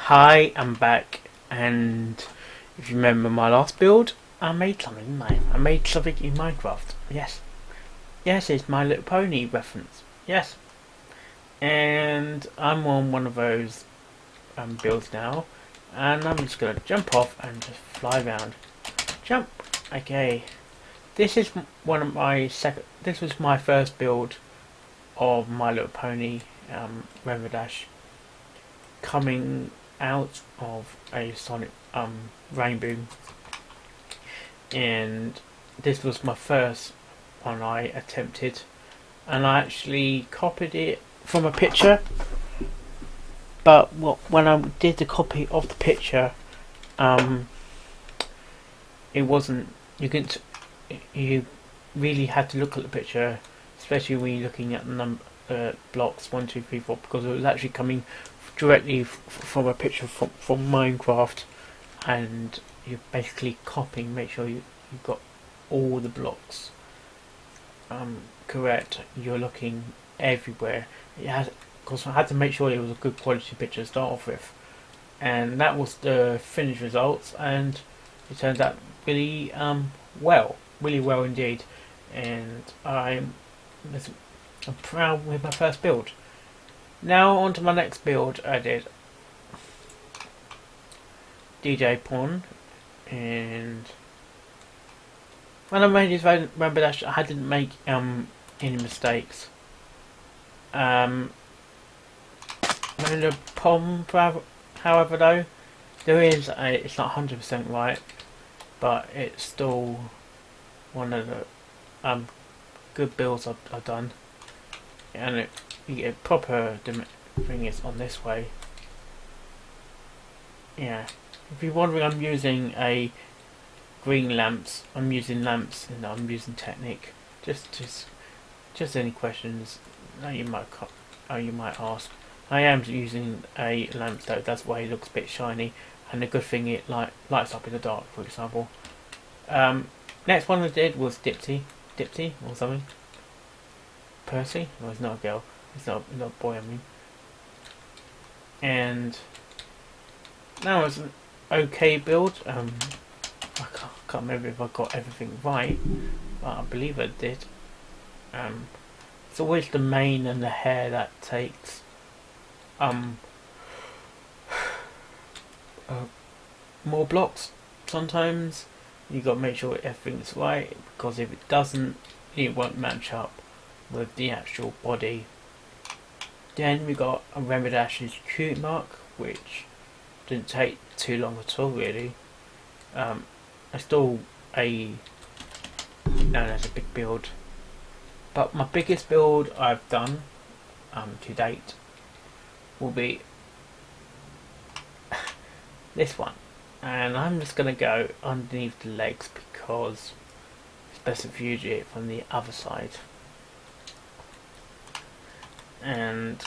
Hi, I'm back, and if you remember my last build, I made something in Minecraft. Yes, it's My Little Pony reference. Yes, and I'm on one of those builds now, and I'm just gonna jump off and just fly around. Jump. Okay, this is one of my second. This was my first build of My Little Pony Rainbow Dash coming out of a Sonic Rainbow, and this was my first one I attempted, and I actually copied it from a picture. But when I did the copy of the picture, it wasn't. You really had to look at the picture, especially when you're looking at the blocks 1, 2, 3, 4, because it was actually coming directly from a picture from Minecraft, and you're basically copying. Make sure you got all the blocks correct. You're looking everywhere. Because I had to make sure it was a good quality picture to start off with, and that was the finished results, and it turned out really really well indeed, and I'm proud with my first build. Now on to my next build. I did DJ Pawn, and when I made this Rainbow Dash, I didn't make any mistakes. When the POM, however, though, it's not 100% right, but it's still one of the good builds I've done, and you get proper thing is on this way. Yeah, if you're wondering, I'm using a green lamps. I'm using lamps, and I'm using Technic. Just any questions you might ask. I am using a lamp though. That's why it looks a bit shiny, and the good thing it lights up in the dark, for example. Next one I did was Dipsy or something. Percy? No, it's not a girl. It's not a boy. I mean, and that was an okay build. I can't remember if I got everything right, but I believe I did. It's always the mane and the hair that takes more blocks. Sometimes you got to make sure everything's right, because if it doesn't, it won't match up with the actual body. Then we got a Rainbow Dash's cute mark, which didn't take too long at all, really. It's still known as a big build, but my biggest build I've done to date will be this one, and I'm just gonna go underneath the legs because it's best if you do it from the other side. And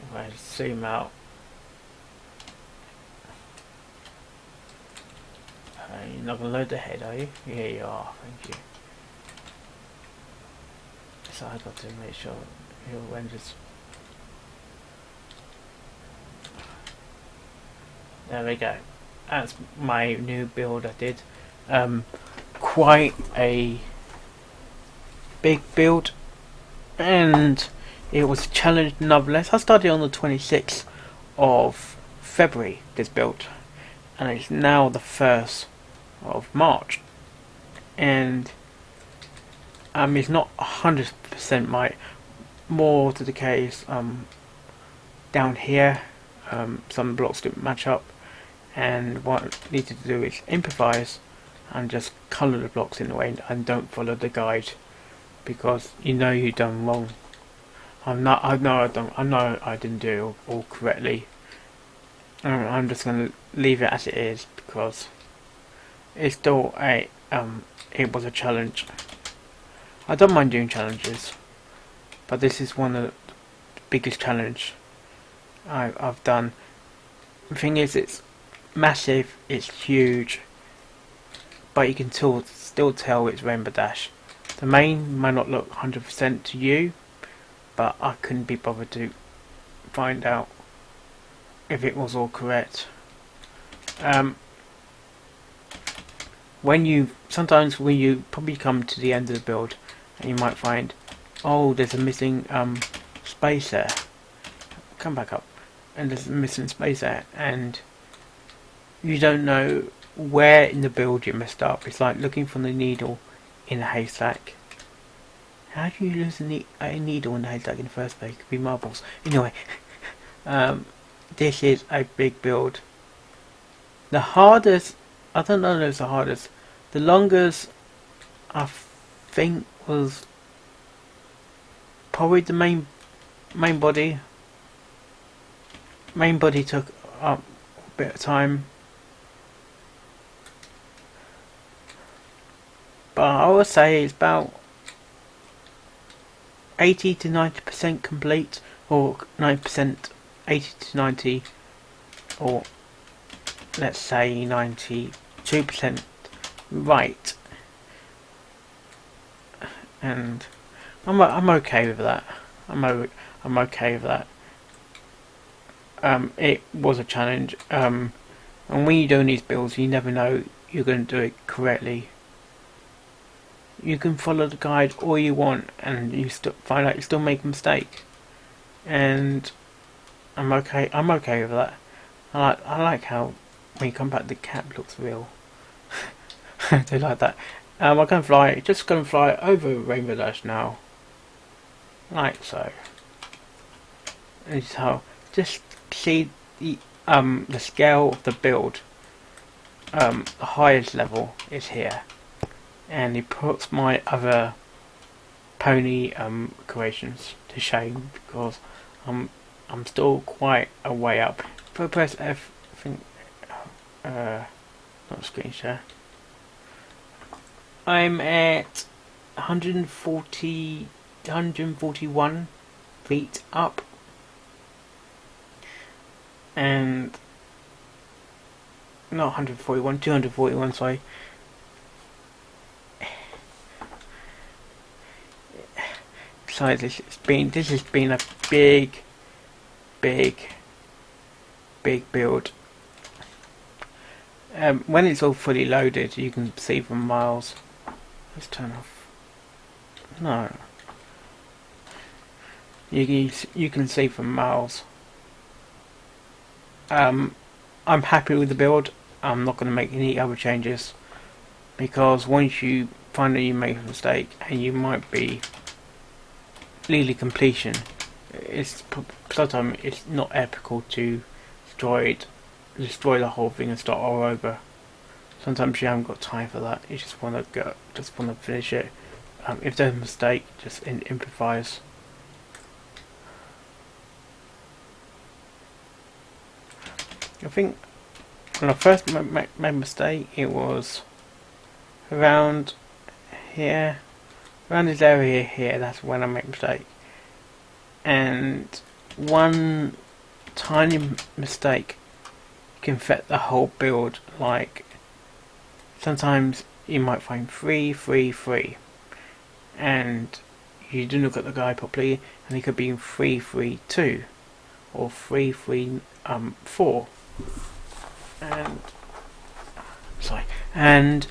if I zoom out, you're not going to load the head, are you? Yeah, you are. Thank you. So I've got to make sure it renders. There we go. That's my new build I did. Quite a big build, and it was challenged nonetheless. I started on the 26th of February, this build, and it's now the 1st of March, and it's not 100% right. More to the case, down here some blocks didn't match up, and what I needed to do is improvise and just colour the blocks in the way and don't follow the guide, because you've done wrong. I know I didn't do it all correctly. I'm just going to leave it as it is, because it's still it was a challenge. I don't mind doing challenges, but this is one of the biggest challenge I've done. The thing is, it's massive, it's huge, but you can still tell it's Rainbow Dash. The mane might not look 100% to you, but I couldn't be bothered to find out if it was all correct. Sometimes when you probably come to the end of the build and you might find, oh, there's a missing space there. Come back up, and there's a missing space there, and you don't know where in the build you messed up. It's like looking for the needle in a haystack. How do you lose a needle in a haystack in the first place? It could be marbles. Anyway, this is a big build. The hardest, I don't know if it's the hardest. The longest, I think, was probably the main body. Main body took up a bit of time, but I would say it's about 80 to 90% complete, or 9%, 80 to 90, or let's say 92% right, and I'm okay with that. I'm okay with that. It was a challenge, and when you're doing these builds, you never know you're going to do it correctly. You can follow the guide all you want, and you find out you still make a mistake, and I'm okay with that. I like how when you come back, the cap looks real. I do like that. I'm going to fly over Rainbow Dash now, like so. And so, just see the scale of the build. The highest level is here, and it puts my other pony creations to shame, because I'm still quite a way up. If I press F, I think not screen share. I'm at 141 feet up, and not 141, 241, sorry. So this has been a big build. When it's all fully loaded, you can see from miles. Let's turn off. No. You can see from miles. I'm happy with the build. I'm not going to make any other changes, because once you find that you make a mistake, and you might be legally completion, sometimes it's not ethical to destroy the whole thing and start all over. Sometimes you haven't got time for that. You just want to finish it. If there's a mistake, just improvise. I think when I first made a mistake, it was around here, around this area here. That's when I made a mistake, and one tiny mistake can affect the whole build. Like, sometimes you might find 3, 3, 3, and you didn't look at the guy properly, and he could be in 3, 3, 2, or 3, 3, 4, and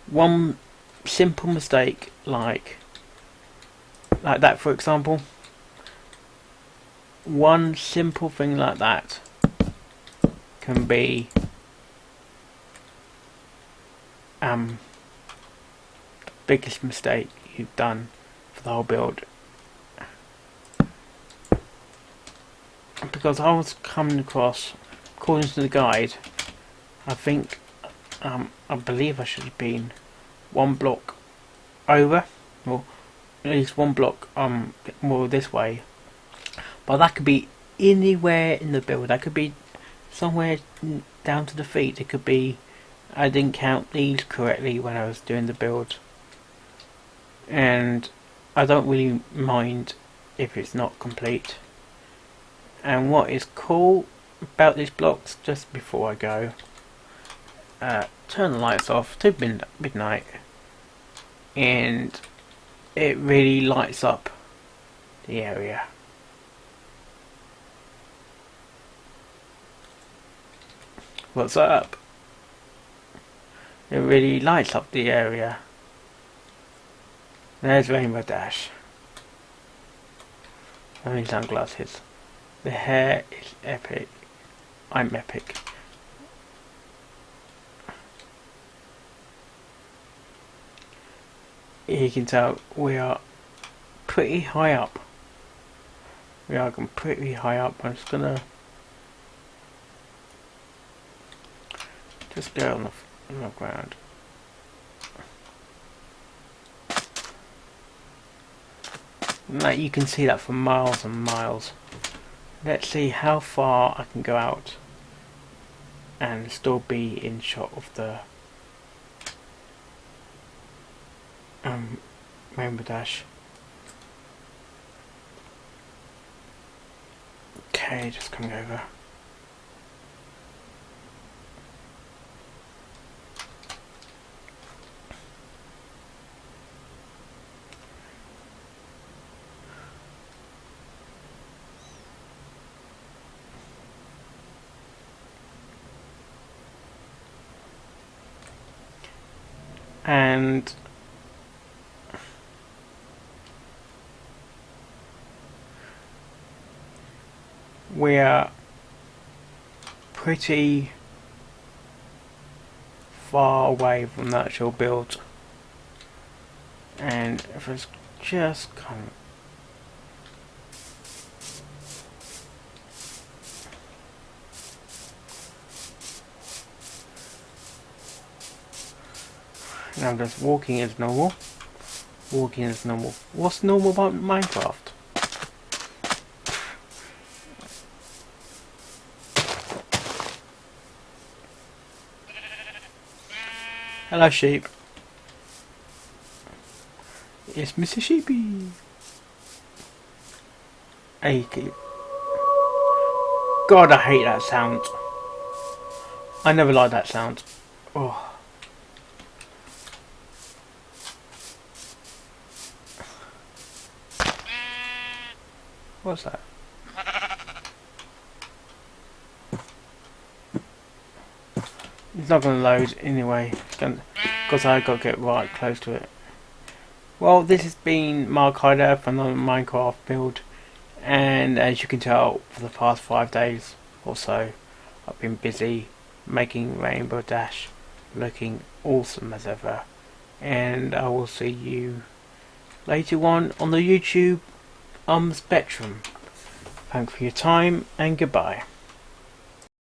one simple mistake like that, for example, one simple thing like that can be the biggest mistake you've done for the whole build. Because I was coming across, according to the guide, I think I believe I should have been one block over, or at least one block more this way, but that could be anywhere in the build. That could be somewhere down to the feet. It could be I didn't count these correctly when I was doing the build, and I don't really mind if it's not complete. And what is cool about these blocks, just before I go, turn the lights off to midnight, and it really lights up the area. What's up? It really lights up the area. There's Rainbow Dash. Wearing sunglasses. The hair is epic. I'm epic. You can tell we are pretty high up. We are pretty high up. I'm just gonna go on the ground. Like, you can see that for miles and miles. Let's see how far I can go out and still be in shot of the Rainbow Dash. Okay, just coming over. And we're pretty far away from the actual build, and if it's just kind of and I'm just walking as normal. Walking as normal. What's normal about Minecraft? Hello, sheep. It's Mr. Sheepy. Hey, God, I hate that sound. I never liked that sound. Oh. What's that? It's not going to load anyway, because I got to get right close to it. Well, this has been Mark Hyder from the Minecraft build, and as you can tell, for the past 5 days or so, I've been busy making Rainbow Dash looking awesome as ever, and I will see you later on the YouTube Spectrum. Thanks for your time, and goodbye.